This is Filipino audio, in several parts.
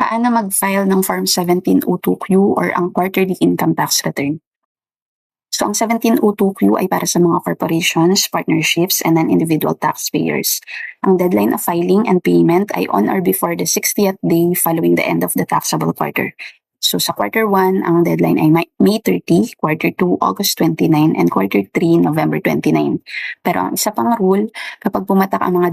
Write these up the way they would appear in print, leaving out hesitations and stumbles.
Paano mag-file ng Form 1702Q or ang Quarterly Income Tax Return? So, ang 1702Q ay para sa mga corporations, partnerships, and non-individual taxpayers. Ang deadline of filing and payment ay on or before the 60th day following the end of the taxable quarter. So, sa Quarter 1, ang deadline ay May 30, Quarter 2, August 29, and Quarter 3, November 29. Pero ang isa pang rule, kapag pumatak ang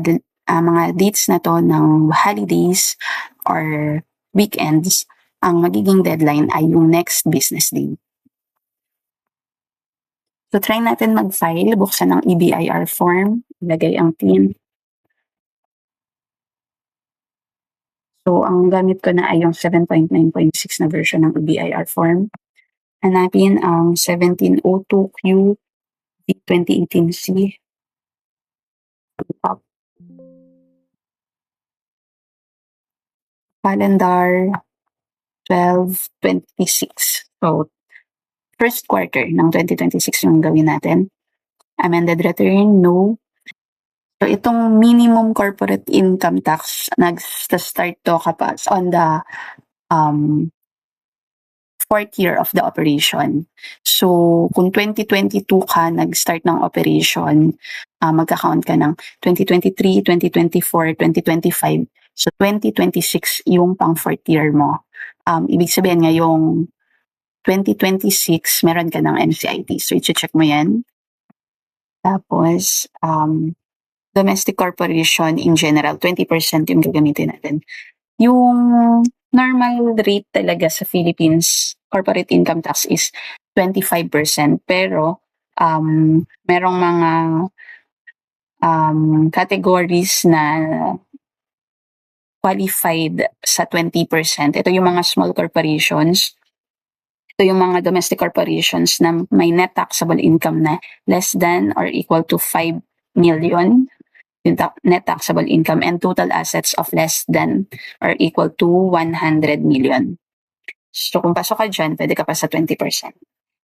mga dates na to ng holidays or weekends, ang magiging deadline ay yung next business day. So, try natin mag-file, buksan ang EBIR form, ilagay ang PIN. So, ang gamit ko na ay yung 7.9.6 na version ng EBIR form. Hanapin ang 1702Q 2018C. Calendar 12/26. So, first quarter ng 2026 yung gawin natin. Amended return, no. So, itong minimum corporate income tax, nag-start to kapag on the fourth year of the operation. So, kung 2022 ka nag-start ng operation, magka-count ka ng 2023, 2024, 2025. So, 2026 yung pang fourth year mo. Ibig sabihin ngayong 2026, meron ka ng MCIT. So, i-check mo yan. Tapos, domestic corporation in general, 20% yung gagamitin natin. Yung normal rate talaga sa Philippines, corporate income tax is 25%. Pero, merong mga categories na qualified sa 20%. Ito yung mga small corporations. Ito yung mga domestic corporations na may net taxable income na less than or equal to 5 million, yung net taxable income, and total assets of less than or equal to 100 million. So kung pasok ka dyan, pwede ka pa sa 20%.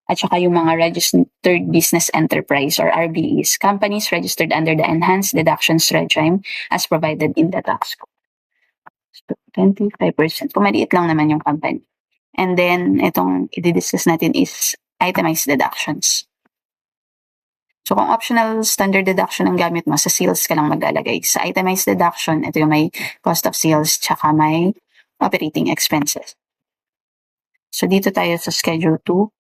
At saka yung mga registered business enterprise or RBEs, companies registered under the enhanced deductions regime as provided in the tax code. So 25%. Kung maliit lang naman yung company. And then, itong i-discuss natin is itemized deductions. So, kung optional standard deduction ang gamit mo, sa sales ka lang maglalagay. Sa itemized deduction, ito yung may cost of sales tsaka may operating expenses. So, dito tayo sa Schedule 2.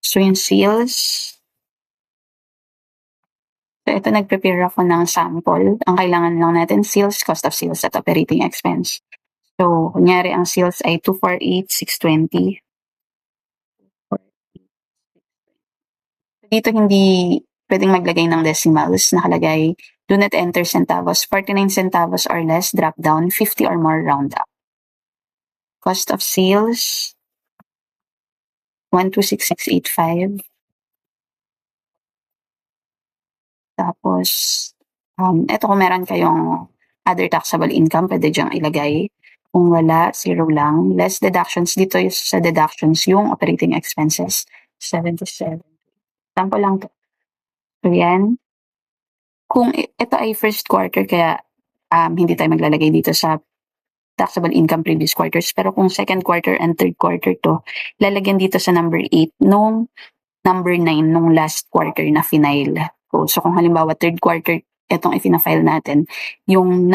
So, yung sales. So, ito nag-prepare ako ng sample. Ang kailangan lang natin, sales, cost of sales, at operating expense. So, kunyari ang sales ay 248,620. Dito hindi pwedeng maglagay ng decimals. Nakalagay, do not enter centavos, 49 centavos or less, drop down, 50 or more, round up. Cost of sales, 126,685. Tapos, eto kung meron kayong other taxable income, pwede dyang ilagay. Kung wala, 0 lang. Less deductions, dito sa deductions, yung operating expenses, 77. Sample lang to. So, yan. Kung ito ay first quarter, kaya hindi tayo maglalagay dito sa taxable income previous quarters. Pero kung second quarter and third quarter to, lalagyan dito sa number 8 nung number 9 nung last quarter na final ko. So kung halimbawa third quarter itong ifina-file natin, yung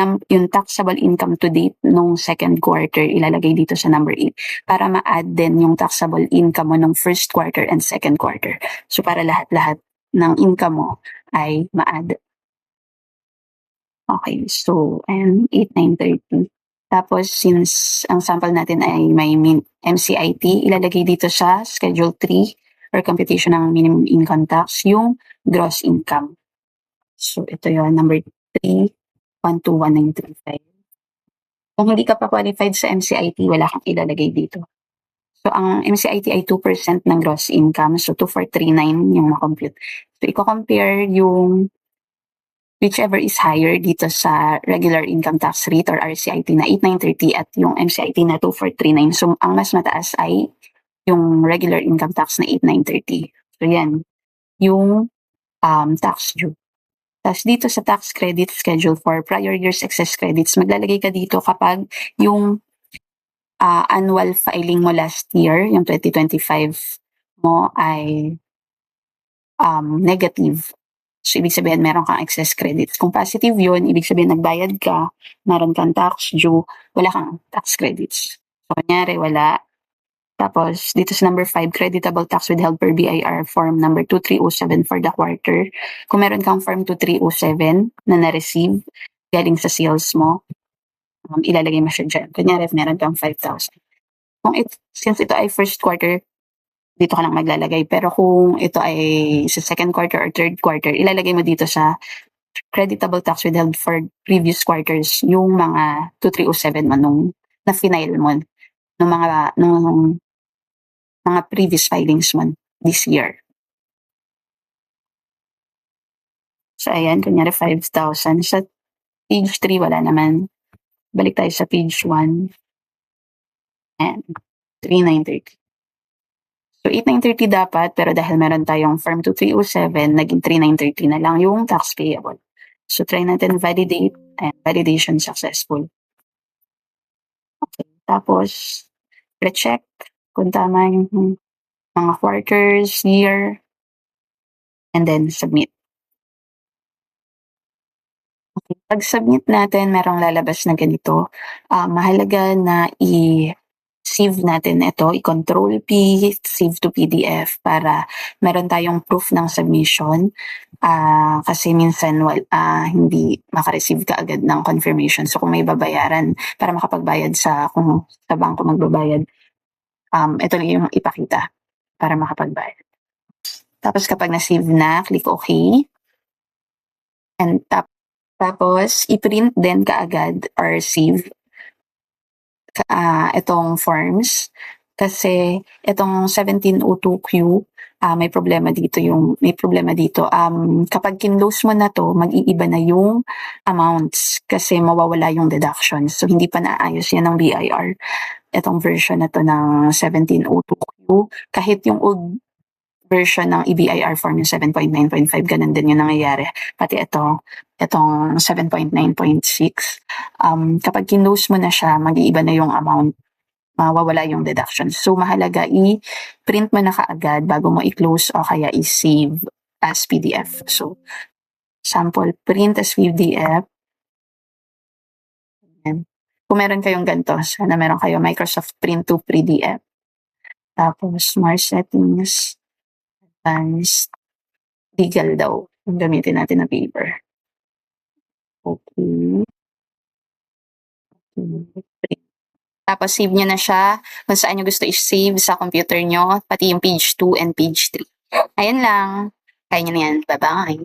taxable income to date nung second quarter ilalagay dito sa number 8 para ma-add din yung taxable income mo nung first quarter and second quarter. So para lahat-lahat ng income mo ay ma-add. Okay, so, and 8, 9, 30. Tapos, since ang sample natin ay may MCIT, ilalagay dito sa Schedule 3 or computation ng minimum income tax, yung gross income. So, ito yun, number 3, 121,935. Kung hindi ka pa qualified sa MCIT, wala kang ilalagay dito. So, ang MCIT ay 2% ng gross income. So, 2,439 yung na-compute. So, i-compare yung whichever is higher dito sa regular income tax rate or RCIT na 8,930 at yung MCIT na 2,439. So, ang mas mataas ay yung regular income tax na 8,930. So, yan. Yung tax due. Tapos dito sa tax credit schedule for prior year's excess credits, maglalagay ka dito kapag yung annual filing mo last year, yung 2025 mo ay negative. So, ibig sabihin meron kang excess credits. Kung positive yun, ibig sabihin nagbayad ka, meron kang tax due, wala kang tax credits. So, kunyari, wala. Tapos, dito sa number 5, creditable tax withheld per BIR form number 2307 for the quarter. Kung meron kang form 2307 na na-receive galing sa sales mo, ilalagay mo siya dyan. Kunyari, meron kang 5,000. Since ito ay first quarter, dito ka lang maglalagay. Pero kung ito ay sa second quarter or third quarter, ilalagay mo dito sa creditable tax withheld for previous quarters yung mga 2307 mo nung na-file mo nung mga previous filings mo this year. So, ayan, kunyari 5,000. Sa page 3, wala naman. Balik tayo sa page 1. And 3,930. So, 8,930 dapat, pero dahil meron tayong form 2307, naging 3,930 na lang yung tax payable. So, try natin validate, and validation successful. Okay, tapos, recheck kung tama yung mga quarters, year, and then submit. Okay, pag-submit natin, merong lalabas na ganito. Mahalaga na i-save natin ito, i-control P, save to PDF para meron tayong proof ng submission. Kasi minsan hindi makareceive ka agad ng confirmation. So kung may babayaran para makapagbayad kung sa bangko magbabayad, ito lang yung ipakita para makapagbayad. Tapos kapag na-save na, click OK. And tapos i-print din kaagad or save itong forms. Kasi itong 1702Q, may problema dito. Kapag kinlose mo na to, mag-iiba na yung amounts kasi mawawala yung deductions. So, hindi pa naayos yan ng BIR. Itong version na to ng 1702Q. Kahit yung old version ng EBIR form yung 7.9.5, ganun din yung nangyayari. Pati itong 7.9.6. Kapag kinlose mo na siya, mag-iiba na yung amount, mawawala yung deduction. So, mahalaga i-print mo na kaagad bago mo i-close o kaya i-save as PDF. So, sample, print as PDF. Ayan. Kung meron kayong ganito, sana meron kayo Microsoft Print to PDF. Tapos, more settings, advanced, legal daw. Yung gamitin natin na paper. Okay. Tapos, save nyo na siya kung saan nyo gusto i-save sa computer nyo, pati yung page 2 and page 3. Ayan lang. Kaya nyo na yan. Bye-bye.